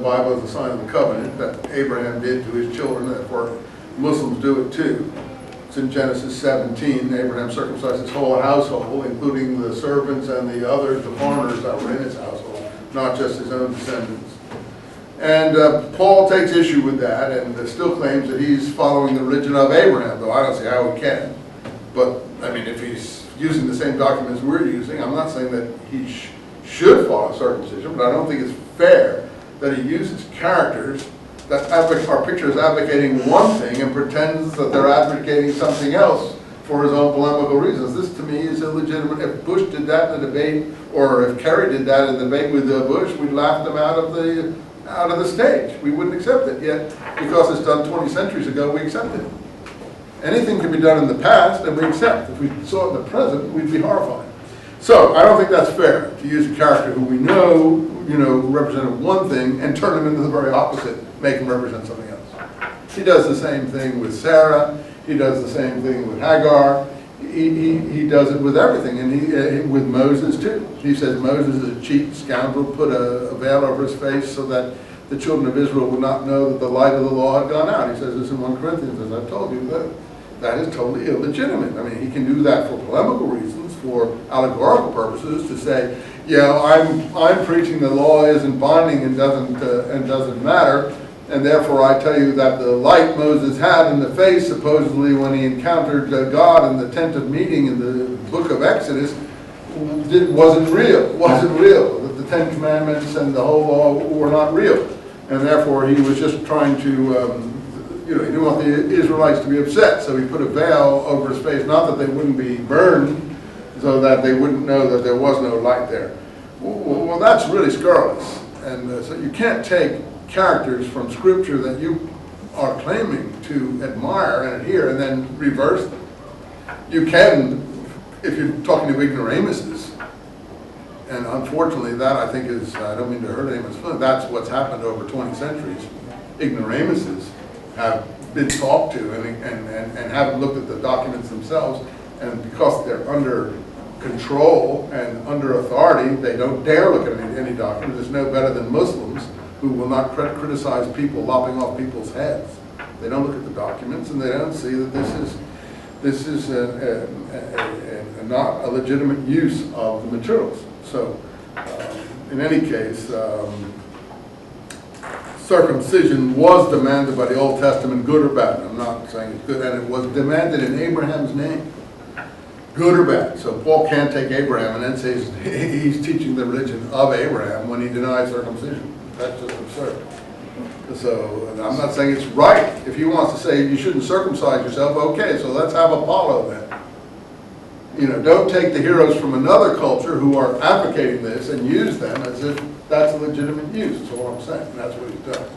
Bible as a sign of the covenant that Abraham did to his children, and therefore Muslims do it too. It's in Genesis 17. Abraham circumcised his whole household, including the servants and the others, the foreigners that were in his household, not just his own descendants. And Paul takes issue with that and still claims that he's following the religion of Abraham, though I don't see how he can. But, I mean, if he's using the same documents we're using, I'm not saying that he should follow circumcision, but I don't think it's fair that he uses characters that are pictures advocating one thing and pretends that they're advocating something else for his own polemical reasons. This, to me, is illegitimate. If Bush did that in a debate, or if Kerry did that in a debate with Bush, we'd laugh them out of the stage. We wouldn't accept it. Yet, because it's done 20 centuries ago, we accept it. Anything can be done in the past, and we accept. If we saw it in the present, we'd be horrified. So I don't think that's fair to use a character who we know, represented one thing and turn him into the very opposite, make him represent something else. He does the same thing with Sarah. He does the same thing with Hagar. He does it with everything, and with Moses too. He says Moses is a cheat scoundrel, put a veil over his face so that the children of Israel would not know that the light of the law had gone out. He says this in 1 Corinthians, as I've told you, that is totally illegitimate. I mean, he can do that for polemical reasons, for allegorical purposes, to say, I'm preaching the law isn't binding and doesn't matter, and therefore I tell you that the light Moses had in the face, supposedly when he encountered God in the tent of meeting in the book of Exodus, wasn't real. That the Ten Commandments and the whole law were not real, and therefore he was just trying to. He didn't want the Israelites to be upset, so he put a veil over his face, not that they wouldn't be burned, so that they wouldn't know that there was no light there. Well, that's really scurrilous. And so you can't take characters from Scripture that you are claiming to admire and adhere and then reverse them. You can, if you're talking to ignoramuses, and unfortunately that I think is, I don't mean to hurt anyone's feelings, that's what's happened over 20 centuries. Ignoramuses have been talked to and haven't looked at the documents themselves, and because they're under control and under authority, they don't dare look at any documents. It's no better than Muslims who will not criticize people lopping off people's heads. They don't look at the documents and they don't see that this is not a legitimate use of the materials. So in any case, circumcision was demanded by the Old Testament, good or bad. I'm not saying it's good, and it was demanded in Abraham's name, good or bad. So Paul can't take Abraham and then say he's teaching the religion of Abraham when he denies circumcision. That's just absurd. So I'm not saying it's right. If he wants to say you shouldn't circumcise yourself, okay, so let's have Apollo then. Don't take the heroes from another culture who are advocating this and use them as if that's a legitimate use. That's all I'm saying. And that's what he's done.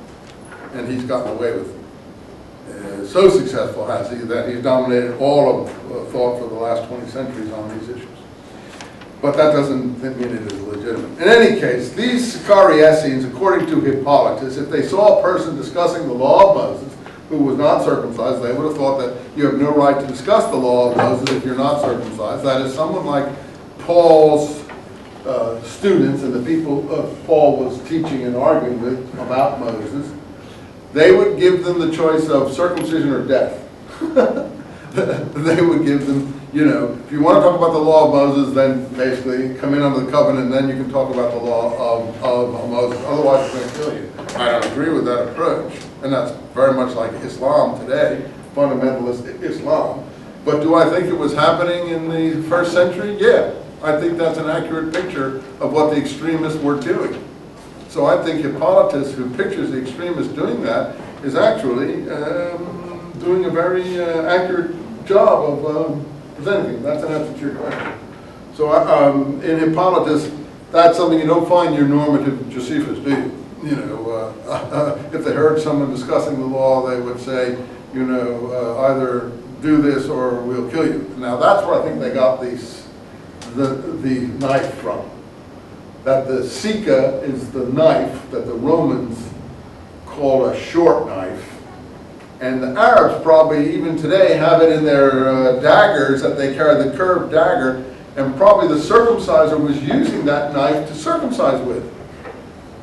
And he's gotten away with it. So successful has he that he's dominated all of thought for the last 20 centuries on these issues. But that doesn't mean it is legitimate. In any case, these Sicarii Essenes, according to Hippolytus, if they saw a person discussing the law of Moses who was not circumcised, they would have thought that you have no right to discuss the law of Moses if you're not circumcised. That is, someone like Paul's students and the people Paul was teaching and arguing with about Moses, they would give them the choice of circumcision or death. They would give them, if you want to talk about the law of Moses, then basically come in under the covenant, and then you can talk about the law of Moses. Otherwise, it's going to kill you. I don't agree with that approach, and that's very much like Islam today, fundamentalist Islam. But do I think it was happening in the first century? Yeah. I think that's an accurate picture of what the extremists were doing. So I think Hippolytus, who pictures the extremists doing that, is actually doing a very accurate job of presenting it. That's an answer to your question. So in Hippolytus, that's something you don't find your normative Josephus, do you? If they heard someone discussing the law, they would say, either do this or we'll kill you. Now that's where I think they got the knife from. That the Sika is the knife that the Romans call a short knife. And the Arabs probably even today have it in their daggers, that they carry the curved dagger, and probably the circumciser was using that knife to circumcise with.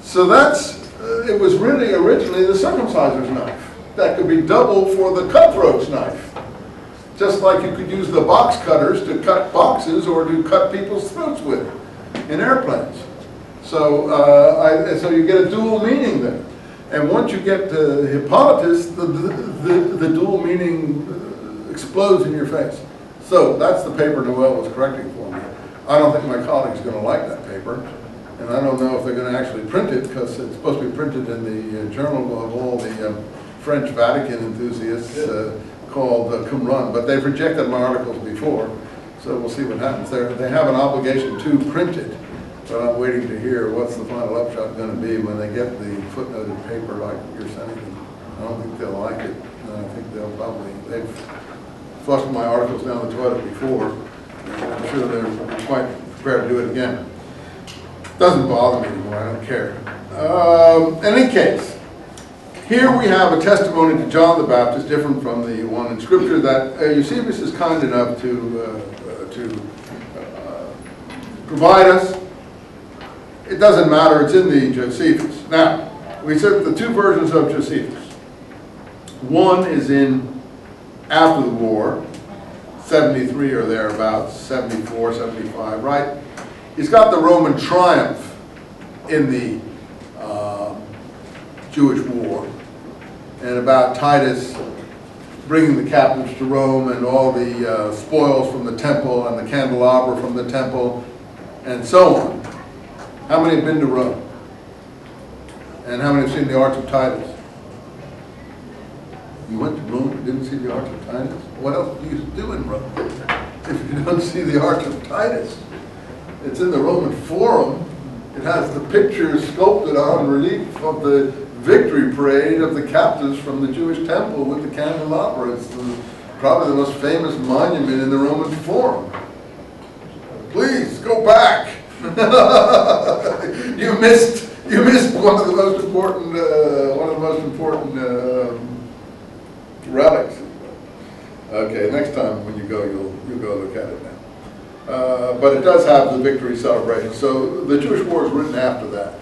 So that's it was really originally the circumciser's knife that could be doubled for the cutthroat's knife. Just like you could use the box cutters to cut boxes or to cut people's throats with in airplanes. So, so you get a dual meaning there. And once you get to Hippolytus, the dual meaning explodes in your face. So that's the paper Noel was correcting for me. I don't think my colleague's going to like that paper. And I don't know if they're going to actually print it, because it's supposed to be printed in the journal of all the French Vatican enthusiasts called Qumran. But they've rejected my articles before, so we'll see what happens. They have an obligation to print it. But I'm waiting to hear what's the final upshot going to be when they get the footnoted paper like you're sending them. I don't think they'll like it. I think they've flushed my articles down the toilet before. I'm sure they're quite prepared to do it again. Doesn't bother me anymore, I don't care. In any case, here we have a testimony to John the Baptist, different from the one in Scripture, that Eusebius is kind enough to provide us. It doesn't matter, it's in the Josephus. Now, we said the two versions of Josephus. One is in after the war, 73 or thereabouts, 74, 75, right? He's got the Roman triumph in the Jewish war, and about Titus bringing the captives to Rome and all the spoils from the temple and the candelabra from the temple and so on. How many have been to Rome? And how many have seen the Arch of Titus? You went to Rome and didn't see the Arch of Titus? What else do you do in Rome if you don't see the Arch of Titus? It's in the Roman Forum. It has the pictures sculpted on relief of the victory parade of the captives from the Jewish temple with the candelabra. It's probably the most famous monument in the Roman Forum. Please go back. you missed one of the most important relics. Okay, next time when you go, you'll go look at it now. But it does have the victory celebration. So the Jewish war is written after that.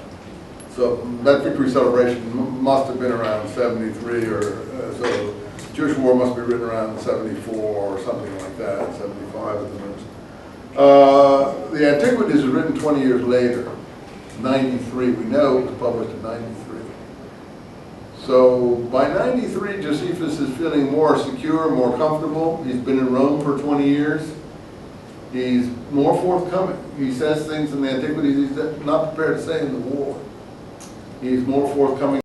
So that victory celebration must have been around 73 or so. The Jewish war must be written around 74 or something like that, 75 at the most. The Antiquities is written 20 years later, 93. We know it was published in 93. So by 93, Josephus is feeling more secure, more comfortable. He's been in Rome for 20 years. He's more forthcoming. He says things in the Antiquities he's not prepared to say in the war. He's more forthcoming.